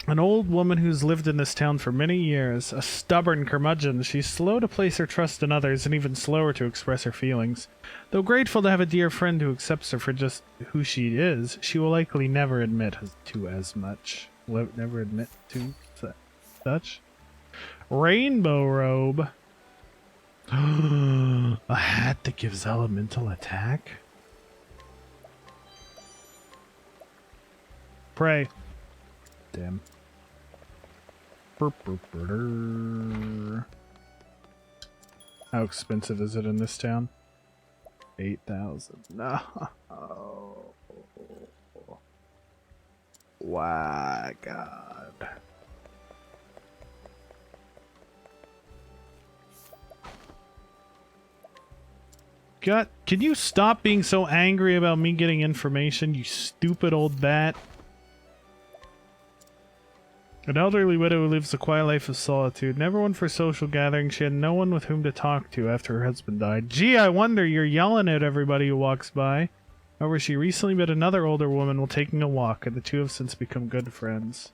An old woman who's lived in this town for many years, a stubborn curmudgeon, she's slow to place her trust in others and even slower to express her feelings. Though grateful to have a dear friend who accepts her for just who she is, she will likely never admit to as much. Never admit to such. Rainbow robe. A hat that gives elemental attack? Pray. Damn. How expensive is it in this town? 8,000. No. Wow, God. God, can you stop being so angry about me getting information, you stupid old bat? An elderly widow who lives a quiet life of solitude. Never one for social gatherings. She had no one with whom to talk to after her husband died. Gee, I wonder, you're yelling at everybody who walks by. However, she recently met another older woman while taking a walk, and the two have since become good friends.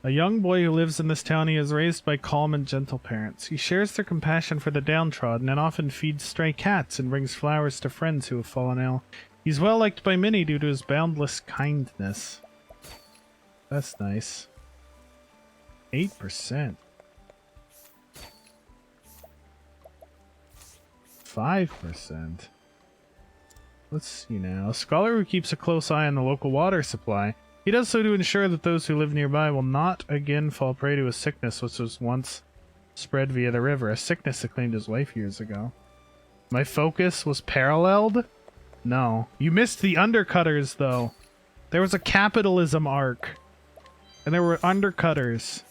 A young boy who lives in this town he is raised by calm and gentle parents. He shares their compassion for the downtrodden and often feeds stray cats and brings flowers to friends who have fallen ill. He's well liked by many due to his boundless kindness. That's nice. 8%. 5%. Let's see now. A scholar who keeps a close eye on the local water supply. He does so to ensure that those who live nearby will not again fall prey to a sickness which was once spread via the river, a sickness that claimed his life years ago. My focus was paralleled? No. You missed the undercutters, though. There was a capitalism arc. And there were undercutters.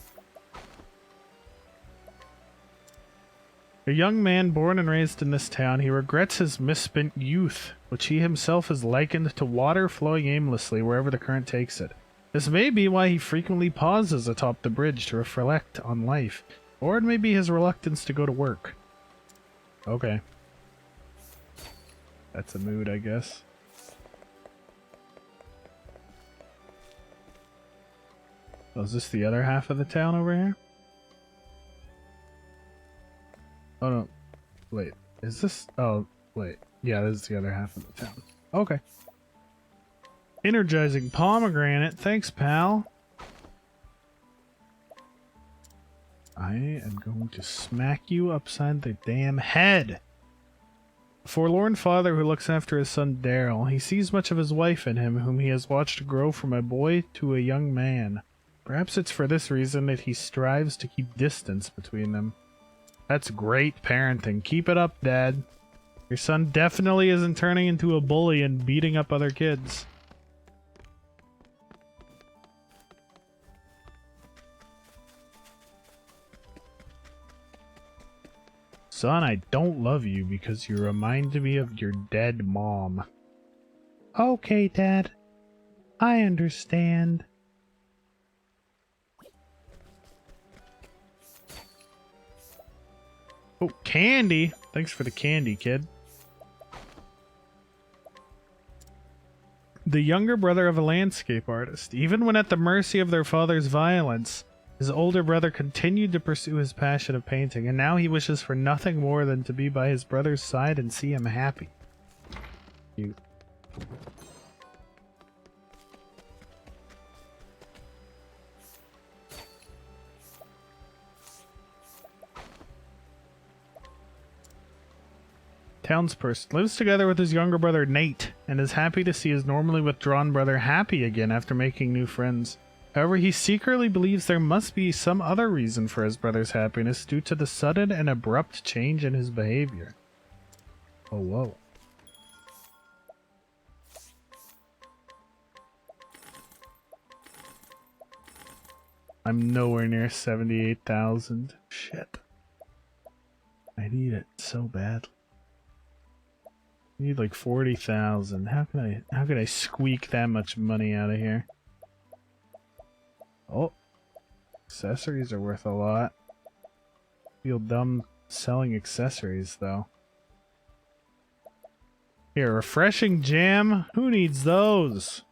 A young man born and raised in this town, he regrets his misspent youth, which he himself has likened to water flowing aimlessly wherever the current takes it. This may be why he frequently pauses atop the bridge to reflect on life, or it may be his reluctance to go to work. Okay. That's a mood, I guess. Oh, is this the other half of the town over here? Oh no, wait, is this, oh, wait, yeah, this is the other half of the town. Okay. Energizing pomegranate, thanks pal. I am going to smack you upside the damn head. A forlorn father who looks after his son Daryl. He sees much of his wife in him, whom he has watched grow from a boy to a young man. Perhaps it's for this reason that he strives to keep distance between them. That's great parenting. Keep it up, Dad. Your son definitely isn't turning into a bully and beating up other kids. Son, I don't love you because you remind me of your dead mom. Okay, Dad. I understand. Oh, candy! Thanks for the candy, kid. The younger brother of a landscape artist. Even when at the mercy of their father's violence, his older brother continued to pursue his passion of painting, and now he wishes for nothing more than to be by his brother's side and see him happy. Cute. Townsperson lives together with his younger brother Nate and is happy to see his normally withdrawn brother happy again after making new friends. However, he secretly believes there must be some other reason for his brother's happiness due to the sudden and abrupt change in his behavior. Oh, whoa. I'm nowhere near 78,000. Shit. I need it so badly. I need like 40,000. How can I squeak that much money out of here? Oh, accessories are worth a lot. Feel dumb selling accessories though. Here, refreshing jam. Who needs those?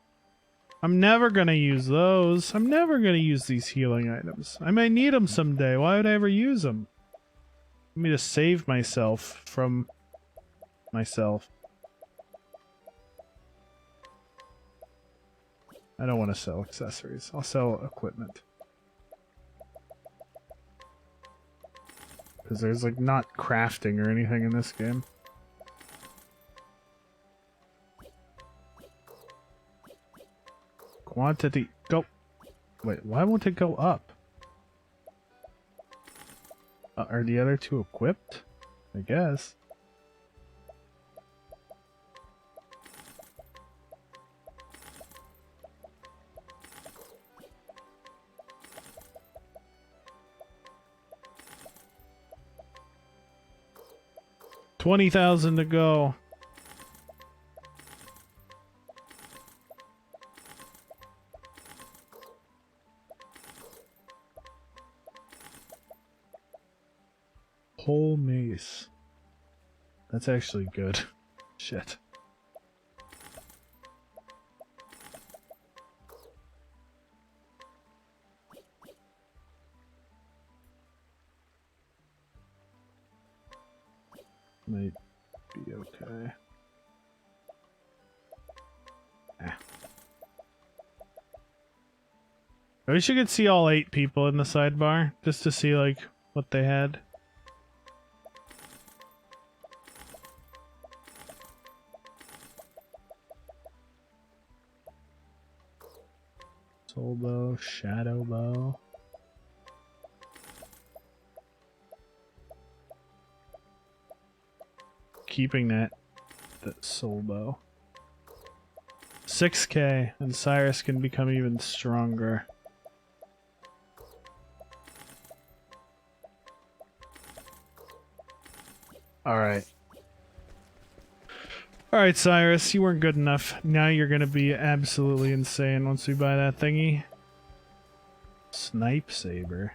I'm never gonna use those. I'm never gonna use these healing items. I might need them someday. Why would I ever use them? Let me just save myself from myself. I don't want to sell accessories. I'll sell equipment. Because there's like not crafting or anything in this game. Quantity. Go. Wait, why won't it go up? Are the other two equipped? I guess. $20,000 to go. Whole mace. That's actually good. Shit. Might be okay. Ah. I wish you could see all 8 people in the sidebar, just to see like what they had. Soul bow, shadow bow. Keeping that soul bow. 6k, and Cyrus can become even stronger. Alright. Alright, Cyrus, you weren't good enough. Now you're gonna be absolutely insane once we buy that thingy. Snipe saber.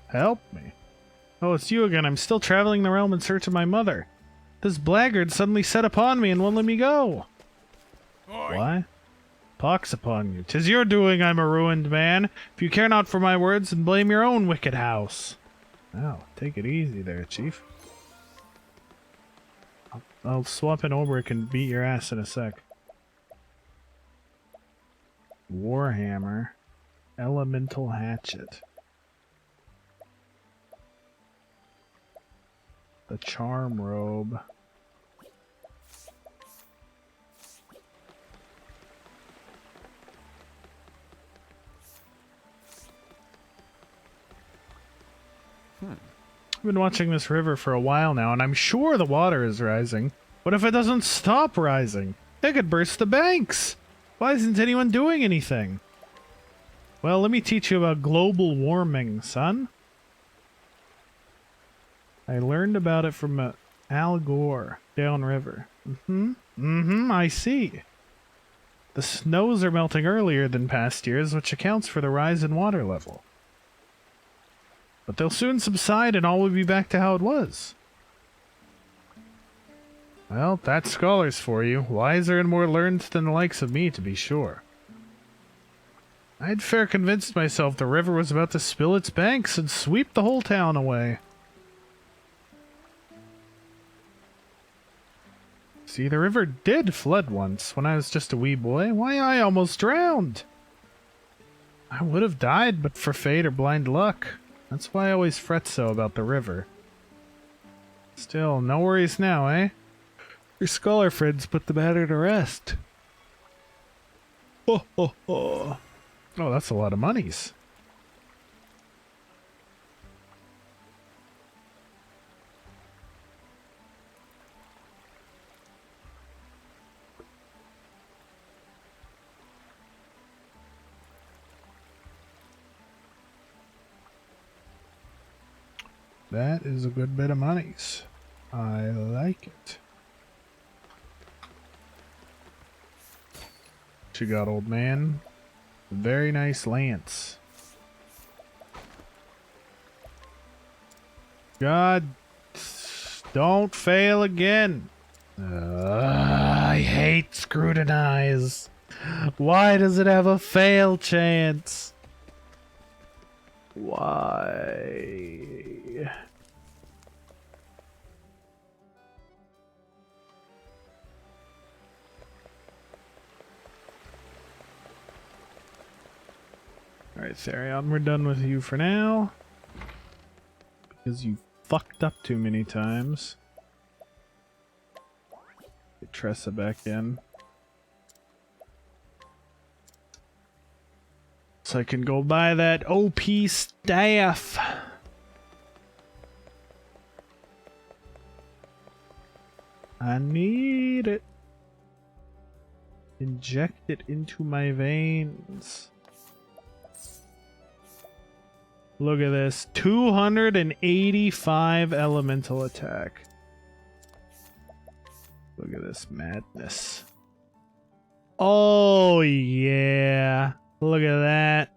Help me. Oh, it's you again. I'm still traveling the realm in search of my mother. This blackguard suddenly set upon me and won't let me go. Why? Pox upon you. 'Tis your doing I'm a ruined man. If you care not for my words, then blame your own wicked house. Oh, take it easy there, Chief. I'll swap in over and beat your ass in a sec. Warhammer. Elemental hatchet. The charm robe. I've been watching this river for a while now, and I'm sure the water is rising. What if it doesn't stop rising? It could burst the banks! Why isn't anyone doing anything? Well, let me teach you about global warming, son. I learned about it from Al Gore, downriver. I see. The snows are melting earlier than past years, which accounts for the rise in water level. But they'll soon subside and all will be back to how it was. Well, that's scholars for you. Wiser and more learned than the likes of me, to be sure. I'd fair convinced myself the river was about to spill its banks and sweep the whole town away. See, the river did flood once, when I was just a wee boy. Why, I almost drowned! I would have died, but for fate or blind luck. That's why I always fret so about the river. Still, no worries now, eh? Your scholar friends put the matter to rest. Ho ho ho! Oh, that's a lot of monies. That is a good bit of monies. I like it. What you got, old man? Very nice lance. God, don't fail again. I hate scrutinize. Why does it have a fail chance? Why? Alright, Therion, we're done with you for now. Because you fucked up too many times. Get Tressa back in. So I can go buy that OP staff. I need it. Inject it into my veins. Look at this. 285 elemental attack. Look at this madness. Oh, yeah. Look at that.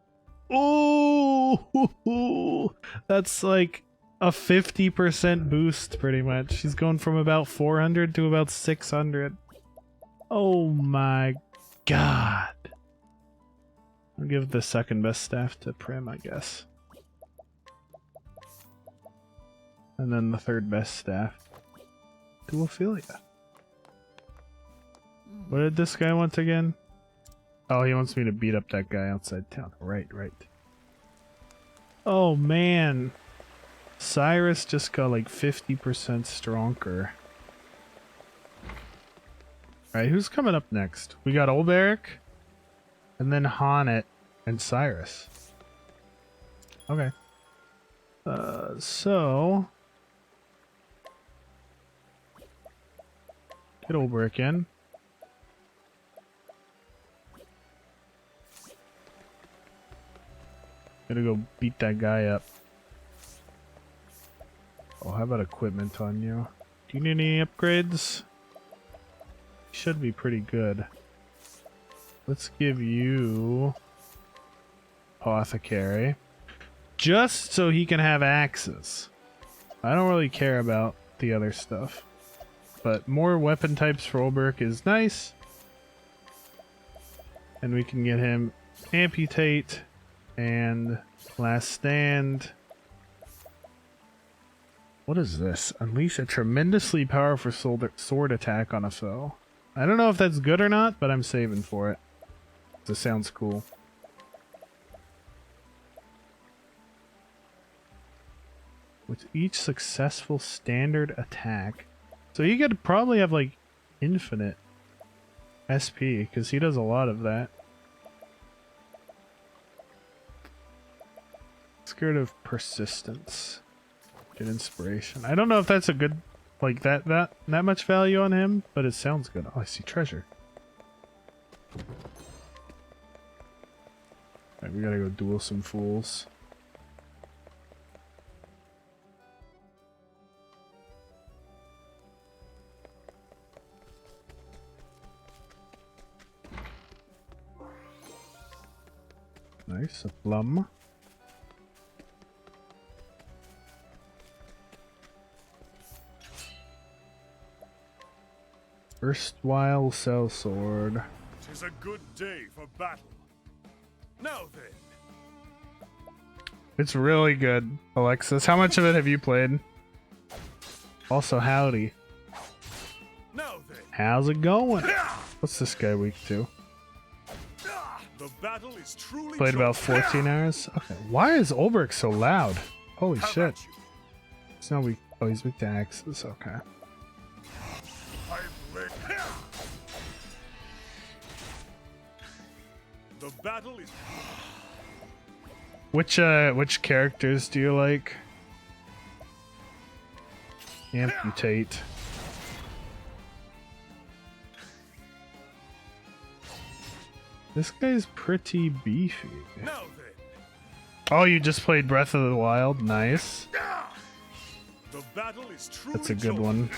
Ooh. That's like a 50% boost, pretty much. She's going from about 400 to about 600. Oh my god. I'll give the second best staff to Prim, I guess. And then the third best staff to Ophelia. What did this guy want again? Oh, he wants me to beat up that guy outside town. Right. Oh man. Cyrus just got like 50% stronger. Alright, who's coming up next? We got Old Eric, and then Haunit, and Cyrus. Okay. So... Get Old Eric in. Gotta go beat that guy up. Oh, how about equipment on you? Do you need any upgrades? Should be pretty good. Let's give you Apothecary. Just so he can have axes. I don't really care about the other stuff. But more weapon types for Olberg is nice. And we can get him Amputate and Last Stand. What is this? Unleash a tremendously powerful sword attack on a foe. I don't know if that's good or not, but I'm saving for it. This sounds cool. With each successful standard attack. So he could probably have like infinite SP, because he does a lot of that. Scared of persistence. Good inspiration. I don't know if that's a good, like that much value on him, but it sounds good. Oh, I see treasure. Alright, we gotta go duel some fools. Nice, a plum. Erstwhile sellsword. 'Tis a good day for battle. Now then. It's really good, Alexis. How much of it have you played? Also, howdy. Now then. How's it going? What's this guy weak to? The battle is truly Played about 14 hours? Okay. Why is Olberg so loud? Holy shit. It's not weak. Oh, he's weak to axes. Okay. The battle is... Which characters do you like? Amputate. This guy's pretty beefy. Now then. Oh, you just played Breath of the Wild? Nice. The battle is truly That's a good chosen. one.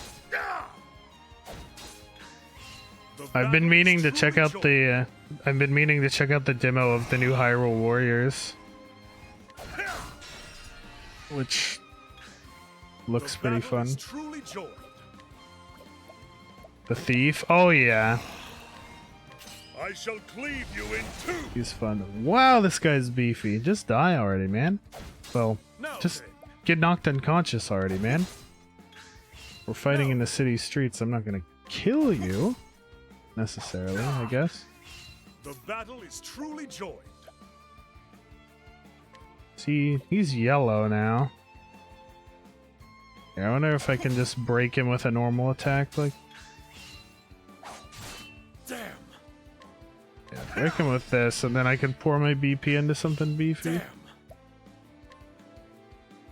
I've been meaning to check out the demo of the new Hyrule Warriors, which looks The pretty battle fun. is truly joined. The thief. Oh yeah, I shall cleave you in two. he's fun. Wow, this guy's beefy. Just die already, man. Well, Now just then, get knocked unconscious already, man. We're fighting No. in the city streets. I'm not gonna kill you necessarily, I guess. the battle is truly joined. See, he's yellow now. Yeah, I wonder if I can just break him with a normal attack, like. Damn. Yeah, break him with this, and then I can pour my BP into something beefy. Damn.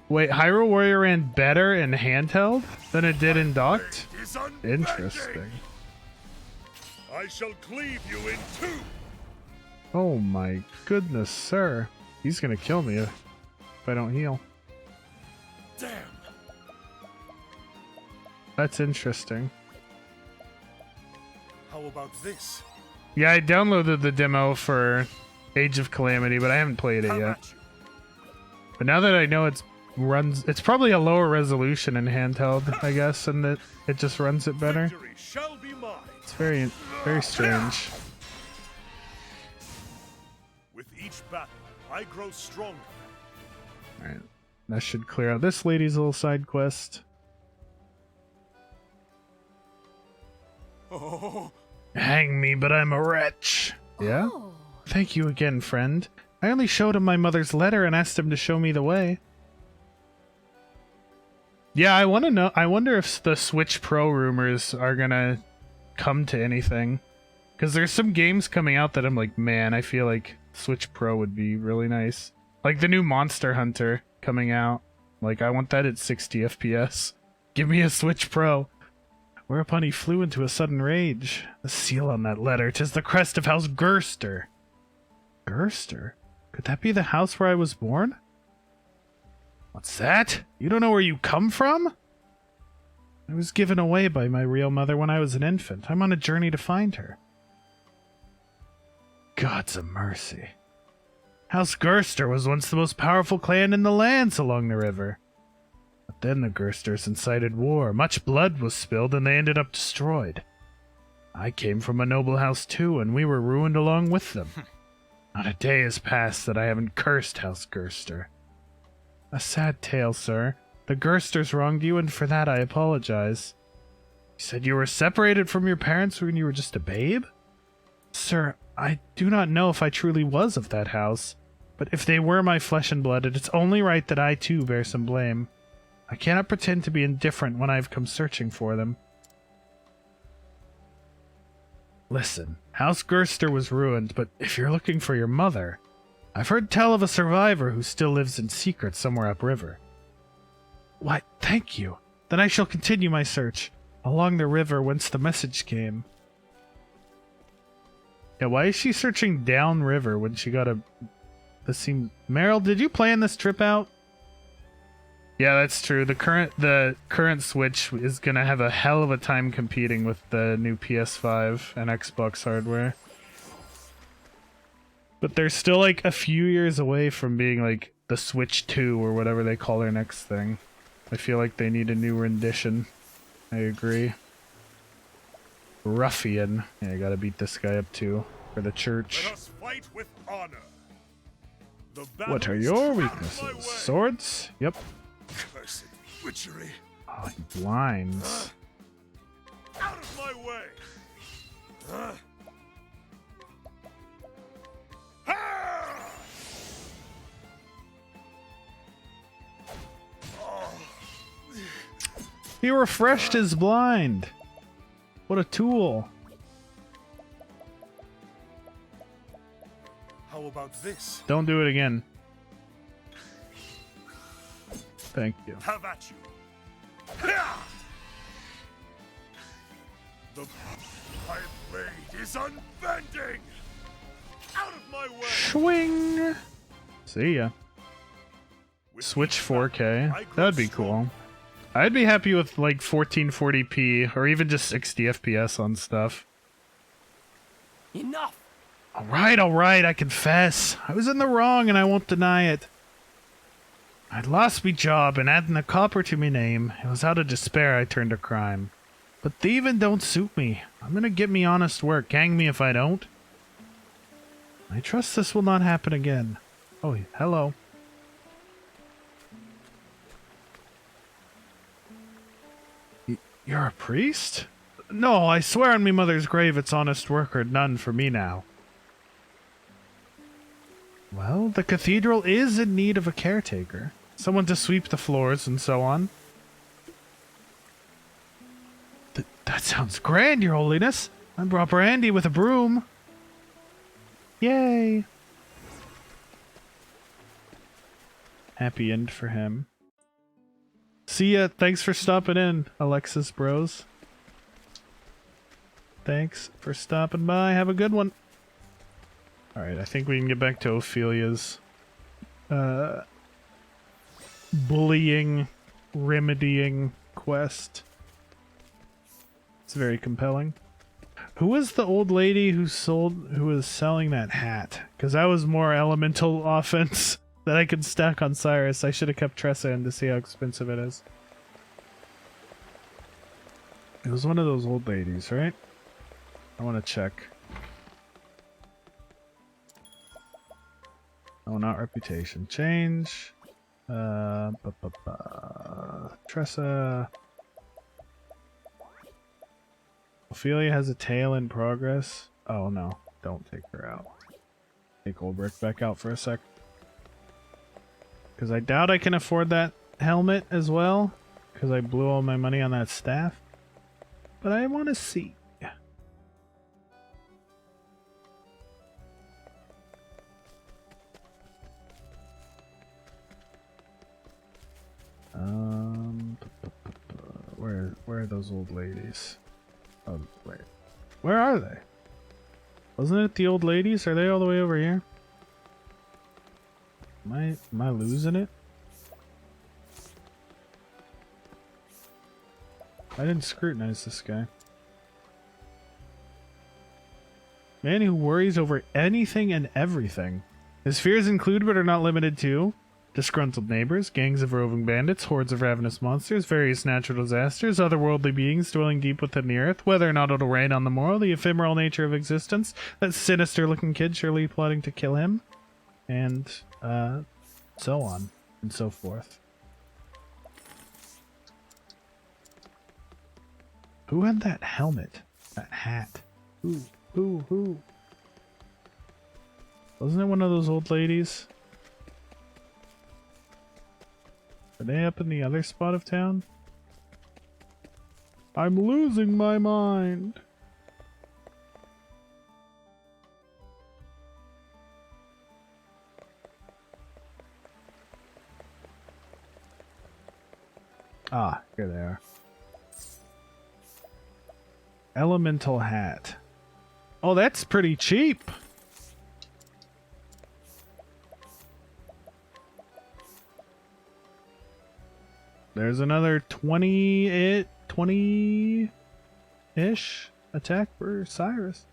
Wait, Hyrule Warrior ran better in handheld than it did in docked? Blade is unbending. Interesting. I shall cleave you in two. Oh my goodness, sir. He's gonna kill me if I don't heal. Damn. That's interesting. How about this? Yeah, I downloaded the demo for Age of Calamity, but I haven't played it How yet. about you? But now that I know it's probably a lower resolution in handheld, I guess, and that it just runs it better. Victory shall be mine. It's very strange. With each battle, I grow stronger. Alright. That should clear out this lady's little side quest. Oh, Hang me, but I'm a wretch. Yeah? Oh. Thank you again, friend. I only showed him my mother's letter and asked him to show me the way. Yeah, I want to know. I wonder if the Switch Pro rumors are gonna come to anything. Because there's some games coming out that I'm like, man, I feel like Switch Pro would be really nice. Like the new Monster Hunter coming out. Like, I want that at 60 FPS. Give me a Switch Pro. Whereupon he flew into a sudden rage. The seal on that letter, 'tis the crest of House Gerster. Gerster? Could that be the house where I was born? What's that? You don't know where you come from? I was given away by my real mother when I was an infant. I'm on a journey to find her. Gods of mercy. House Gerster was once the most powerful clan in the lands along the river. But then the Gersters incited war. Much blood was spilled and they ended up destroyed. I came from a noble house too, and we were ruined along with them. Not a day has passed that I haven't cursed House Gerster. A sad tale, sir. The Gersters wronged you, and for that I apologize. You said you were separated from your parents when you were just a babe? Sir, I do not know if I truly was of that house, but if they were my flesh and blood, it is only right that I too bear some blame. I cannot pretend to be indifferent when I have come searching for them. Listen, House Gerster was ruined, but if you're looking for your mother, I've heard tell of a survivor who still lives in secret somewhere upriver. Why, thank you. Then I shall continue my search, along the river whence the message came. Yeah, why is she searching downriver when she got a... This seems... Meryl, did you plan this trip out? Yeah, that's true. The current Switch is gonna have a hell of a time competing with the new PS5 and Xbox hardware. But they're still like a few years away from being like the Switch 2 or whatever they call their next thing. I feel like they need a new rendition. I agree. Ruffian. Yeah, I gotta beat this guy up too for the church. let us fight with honor. The What battle are is your out of my weaknesses? way. Swords? Yep. Cursed witchery. Oh, he blinds. Out of my way. Ah! He refreshed his blind. What a tool. How about this? Don't do it again. Thank you. Have at you. Ha! My blade is unbending. Out of my way. Swing. See ya. With Switch each battle, 4K. I grow That'd be stronger. cool. I'd be happy with like 1440p or even just 60 FPS on stuff. Enough. Alright, I confess. I was in the wrong and I won't deny it. I'd lost me job and adding a copper to me name. It was out of despair I turned to crime. But thieving don't suit me. I'm gonna get me honest work. Hang me if I don't. I trust this will not happen again. Oh, hello. You're a priest? No, I swear on me mother's grave it's honest work or none for me now. Well, the cathedral is in need of a caretaker. Someone to sweep the floors and so on. That sounds grand, your holiness. I brought Brandy with a broom. Yay. Happy end for him. See ya. Thanks for stopping in, Alexis Bros. Thanks for stopping by. Have a good one. Alright, I think we can get back to Ophelia's bullying, remedying quest. It's very compelling. Who was the old lady who was selling that hat? Because that was more elemental offense that I could stack on Cyrus. I should have kept Tressa in to see how expensive it is. It was one of those old ladies, right? I want to check. Oh, not reputation. Change. Tressa. Ophelia has a tail in progress. Oh no, don't take her out. Take Ulbrich back out for a sec. Because I doubt I can afford that helmet as well. Because I blew all my money on that staff. But I want to see. Where are those old ladies? Oh, wait. Where are they? Wasn't it the old ladies? Are they all the way over here? Am I losing it? I didn't scrutinize this guy. Man who worries over anything and everything. His fears include but are not limited to disgruntled neighbors, gangs of roving bandits, hordes of ravenous monsters, various natural disasters, otherworldly beings dwelling deep within the earth, whether or not it'll rain on the morrow, the ephemeral nature of existence, that sinister-looking kid surely plotting to kill him, and so on and so forth. Who had that helmet? That hat? Who? Wasn't it one of those old ladies? Are they up in the other spot of town? I'm losing my mind. Ah, here they are. Elemental hat. Oh, that's pretty cheap. There's another 20-ish attack for Cyrus.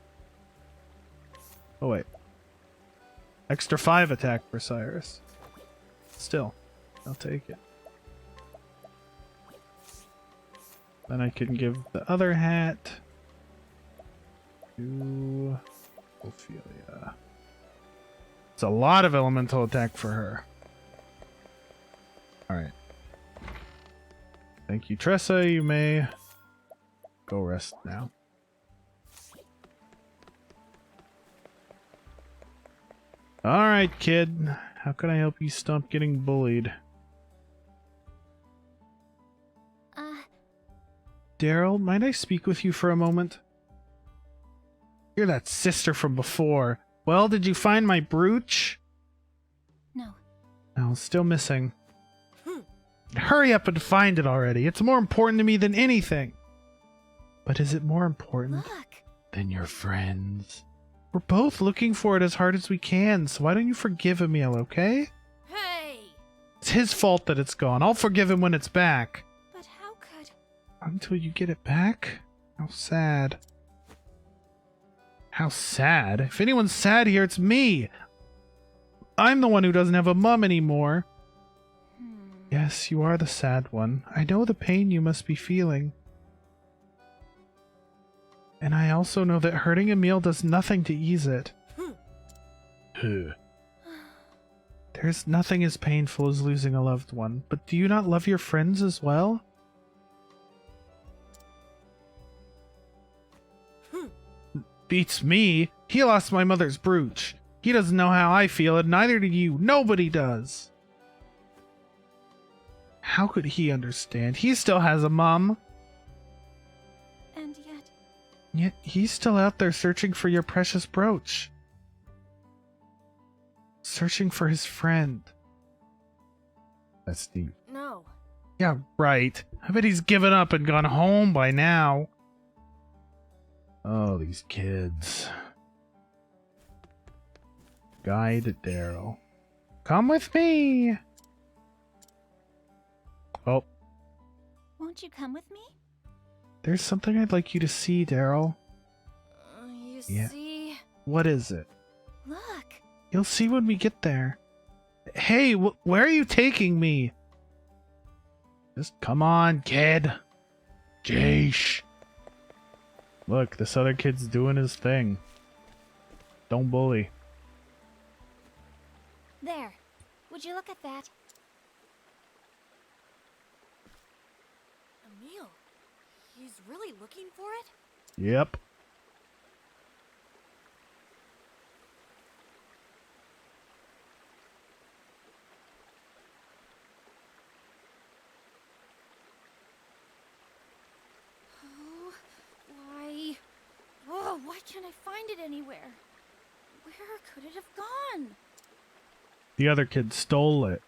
Oh wait. Extra 5 attack for Cyrus. Still, I'll take it. Then I can give the other hat to Ophelia. It's a lot of elemental attack for her. Alright. Thank you, Tressa. You may go rest now. Alright, kid. How can I help you stop getting bullied? Daryl, might I speak with you for a moment? You're that sister from before. Well, did you find my brooch? No. No, still missing. Hurry up and find it already. It's more important to me than anything. But is it more important than your friends? We're both looking for it as hard as we can, so why don't you forgive Emil, okay? Hey! It's his fault that it's gone. I'll forgive him when it's back. But how could... Until you get it back? How sad. How sad? If anyone's sad here, it's me. I'm the one who doesn't have a mom anymore. Yes, you are the sad one. I know the pain you must be feeling. And I also know that hurting Emil does nothing to ease it. There's nothing as painful as losing a loved one, but do you not love your friends as well? Beats me. He lost my mother's brooch. He doesn't know how I feel, and neither do you. Nobody does. How could he understand? He still has a mom. And yet... Yet he's still out there searching for your precious brooch. Searching for his friend. That's deep. No. Yeah, right. I bet he's given up and gone home by now. Oh, these kids. Guide Daryl. Come with me. Oh, Won't you come with me? there's something I'd like you to see, Daryl. You Yeah. see? What is it? Look. You'll see when we get there. Hey, where are you taking me? Just come on, kid. Jeesh. Look, this other kid's doing his thing. Don't bully. There. Would you look at that? Emil. He's really looking for it? Yep. Oh, why? Oh, why can't I find it anywhere? Where could it have gone? The other kid stole it.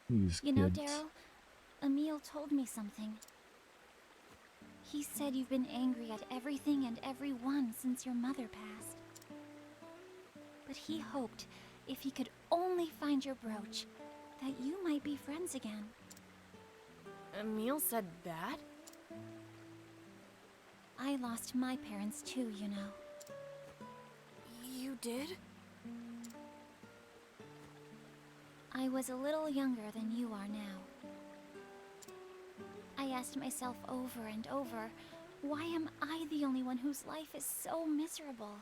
These You know, kids. Daryl, Emil told me something. He said you've been angry at everything and everyone since your mother passed. But he hoped, if he could only find your brooch, that you might be friends again. Emil said that? I lost my parents too, you know. You did? I was a little younger than you are now. I asked myself over and over, why am I the only one whose life is so miserable?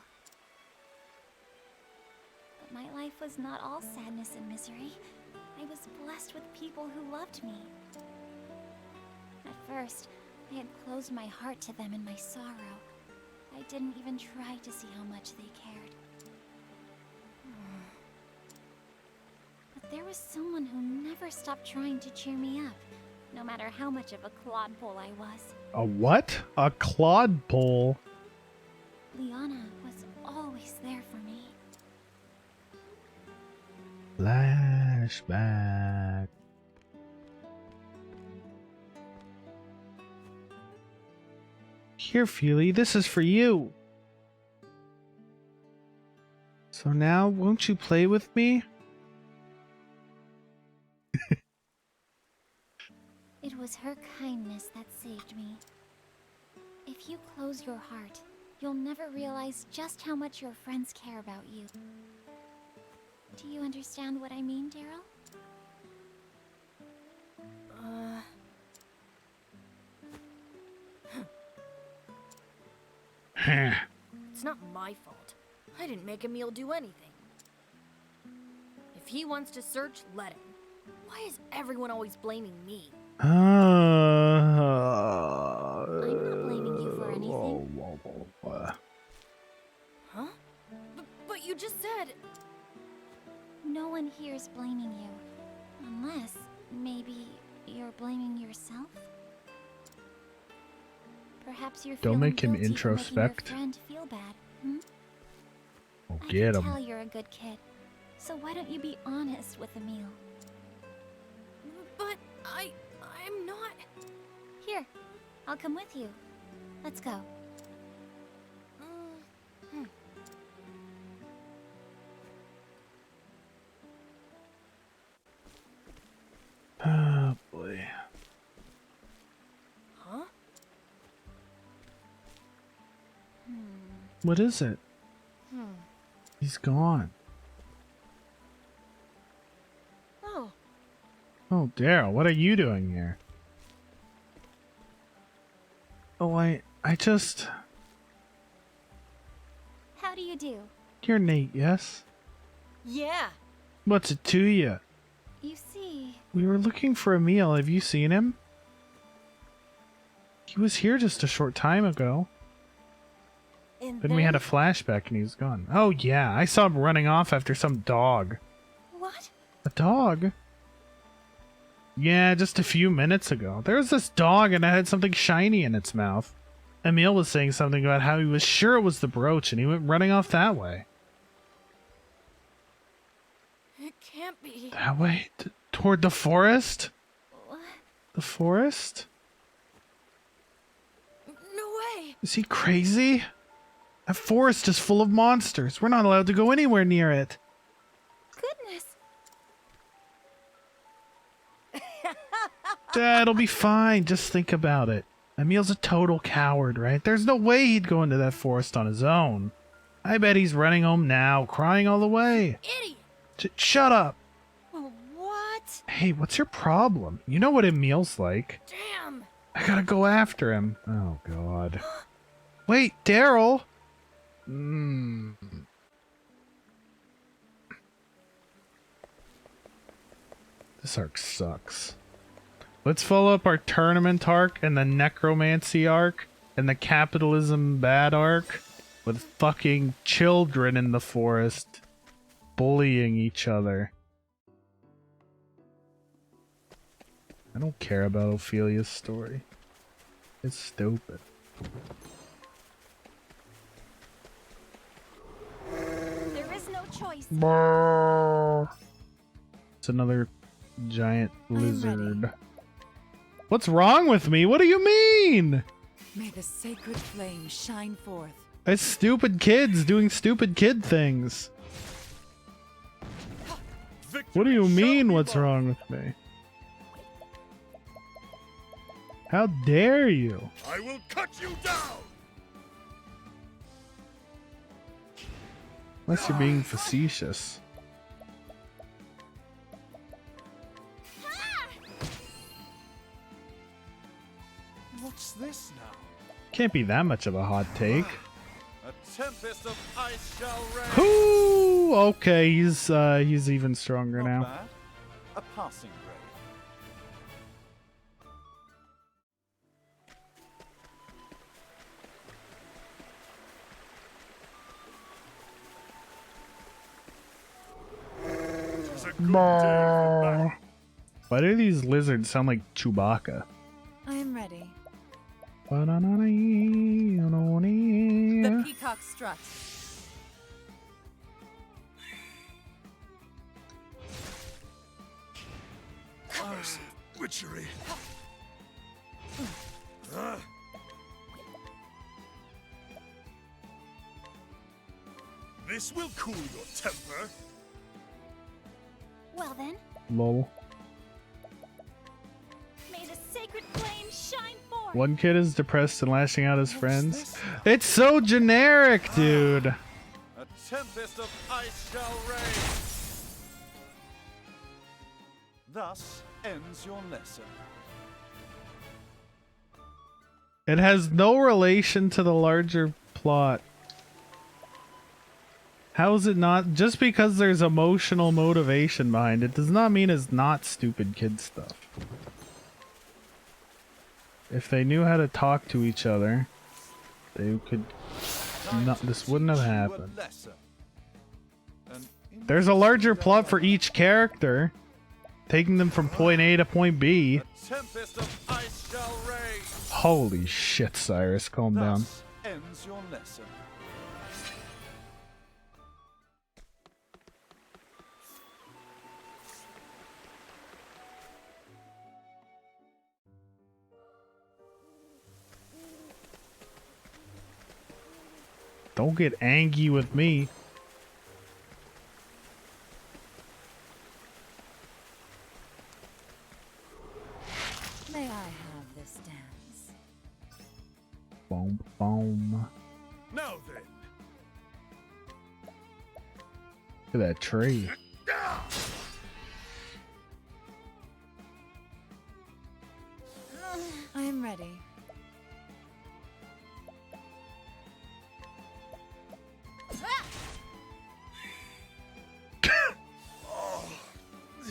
But my life was not all sadness and misery. I was blessed with people who loved me. At first, I had closed my heart to them in my sorrow. I didn't even try to see how much they cared. But there was someone who never stopped trying to cheer me up, no matter how much of a clodpole I was. A what? A clodpole? Liana was always there for me. Flashback. Here, Feely, this is for you. So now, won't you play with me? It was her kindness that saved me. If you close your heart, you'll never realize just how much your friends care about you. Do you understand what I mean, Daryl? It's not my fault. I didn't make Emil do anything. If he wants to search, let him. Why is everyone always blaming me? I'm not blaming you for anything. Huh? But you just said... No one here is blaming you. Unless, maybe, you're blaming yourself? Perhaps you're Don't feeling make him guilty for making introspect. your friend feel bad, hmm? Oh, I get can him. tell you're a good kid. So why don't you be honest with Emil? But I'm not... Here, I'll come with you. Let's go. Oh, boy. Huh? What is it? He's gone. Oh, Daryl, what are you doing here? Oh, I just... How do you do? You're Nate, yes? Yeah. What's it to you? You see... We were looking for Emil. Have you seen him? He was here just a short time ago. And Then we had a flashback and he was gone. Oh, yeah. I saw him running off after some dog. What? A dog? Yeah, just a few minutes ago. There was this dog and it had something shiny in its mouth. Emil was saying something about how he was sure it was the brooch and he went running off that way. It can't be. That way? Toward the forest? What? The forest? No way. Is he crazy? That forest is full of monsters. We're not allowed to go anywhere near it. Goodness. It'll be fine. Just think about it. Emil's a total coward, right? There's no way he'd go into that forest on his own. I bet he's running home now, crying all the way. Idiot. Shut up. Oh, what? Hey, what's your problem? You know what Emil's like. Damn. I gotta go after him. Oh, God. Wait, Daryl. This arc sucks. Let's follow up our tournament arc and the necromancy arc and the capitalism bad arc with fucking children in the forest bullying each other. I don't care about Ophelia's story. It's stupid. There is no choice. It's another giant I am ready. lizard. What's wrong with me? What do you mean? May the sacred flame shine forth. It's stupid kids doing stupid kid things. Victory What do you shall mean, be what's mine. wrong with me? How dare you? I will cut you down. Unless you're being facetious. What's this now? Can't be that much of a hot take. A tempest of ice shall reign. Ooh, okay, he's even stronger Not now. bad. A passing grade. It's a good day for battle. Why do these lizards sound like Chewbacca? I am ready. The The peacock strut. Curse of witchery. This will cool your temper. Well then, Lol. may the sacred flame shine forth. One kid is depressed and lashing out his friends. this? It's so generic, dude. A tempest of ice shall reign. Thus ends your lesson. It has no relation to the larger plot. How is it not? Just because there's emotional motivation behind it does not mean it's not stupid kid stuff. If they knew how to talk to each other, they could not, this wouldn't have Teach you a happened. lesson. An There's a larger interesting plot for dialogue. each character, taking them from point A to point B. A tempest of ice shall reign. Holy shit, Cyrus, calm down. Thus ends your lesson. Don't get angry with me. May I have this dance? Boom, boom. Now then. Look at that tree. ready.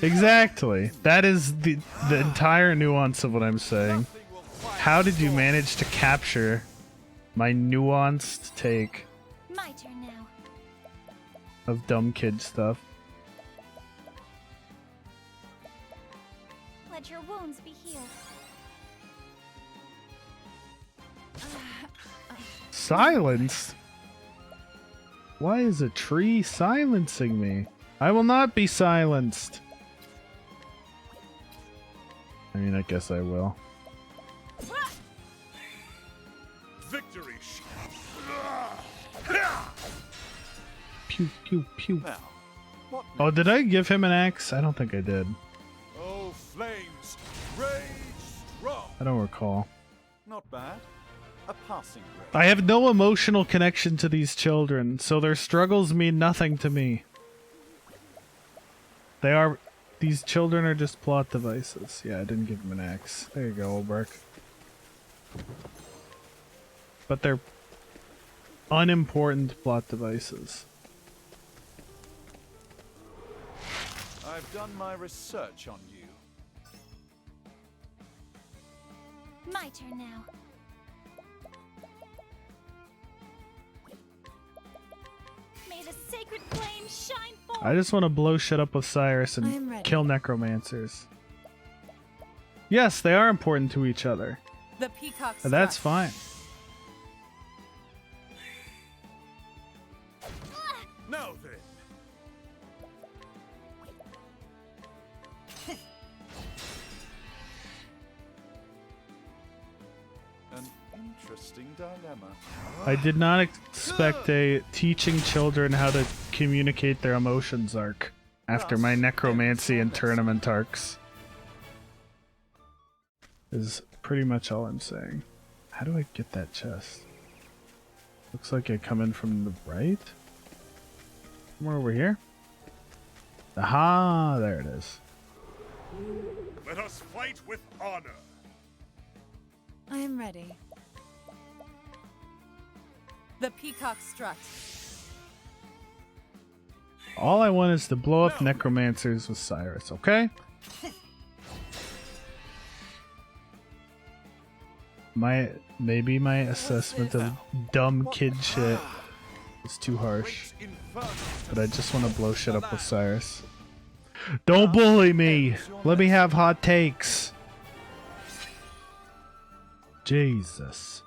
Exactly. That is the entire nuance of what I'm saying. Nothing will quiet How did you storm. manage to capture my nuanced take My turn now. of dumb kid stuff? Let your wounds be healed. Silenced? Why is a tree silencing me? I will not be silenced. I mean, I guess I will. Victory! Pew, pew, pew. Now, what Oh, did I give him an axe? I don't think I did. Oh, flames! Rage strong! I don't recall. Not bad. A passing grade. I have no emotional connection to these children, so their struggles mean nothing to me. These children are just plot devices. Yeah, I didn't give him an axe. There you go, Oberk. But they're unimportant plot devices. I've done my research on you. My turn now. May the sacred flame shine forth. I just want to blow shit up with Cyrus I'm and ready. kill necromancers. Yes, they are important to each other. The peacock But that's strut. fine. Now then! An interesting dilemma. I did not expect a teaching children how to communicate their emotions arc after my necromancy and tournament arcs. Is pretty much all I'm saying. How do I get that chest? Looks like I come in from the right? Somewhere over here? Aha, there it is. Let us fight with honor! I am ready. The peacock strut. All I want is to blow up necromancers with Cyrus, okay? Maybe my assessment of dumb kid shit is too harsh, Great inferno but I just want to blow shit up with Cyrus. Don't bully me! Let me have hot takes! Jesus.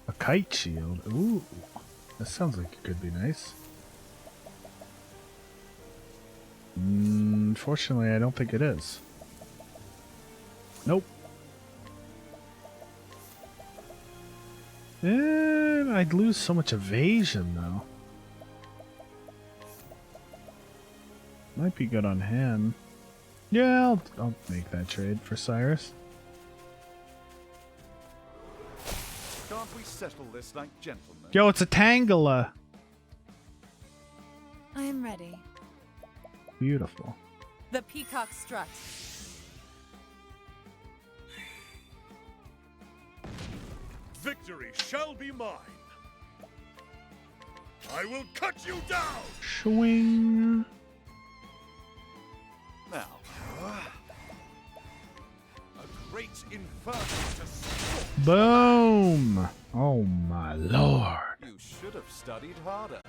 A kite shield? Ooh. That sounds like it could be nice. Unfortunately, I don't think it is. Nope. I'd lose so much evasion, though. Might be good on him. Yeah, I'll make that trade for Cyrus. Can't we settle this like gentlemen? Yo, it's a Tangela! I am ready. Beautiful. The peacock strut. Victory shall be mine! I will cut you down! Swing. Now, a great inferno to scorch. Boom! Oh my lord. You should have studied harder.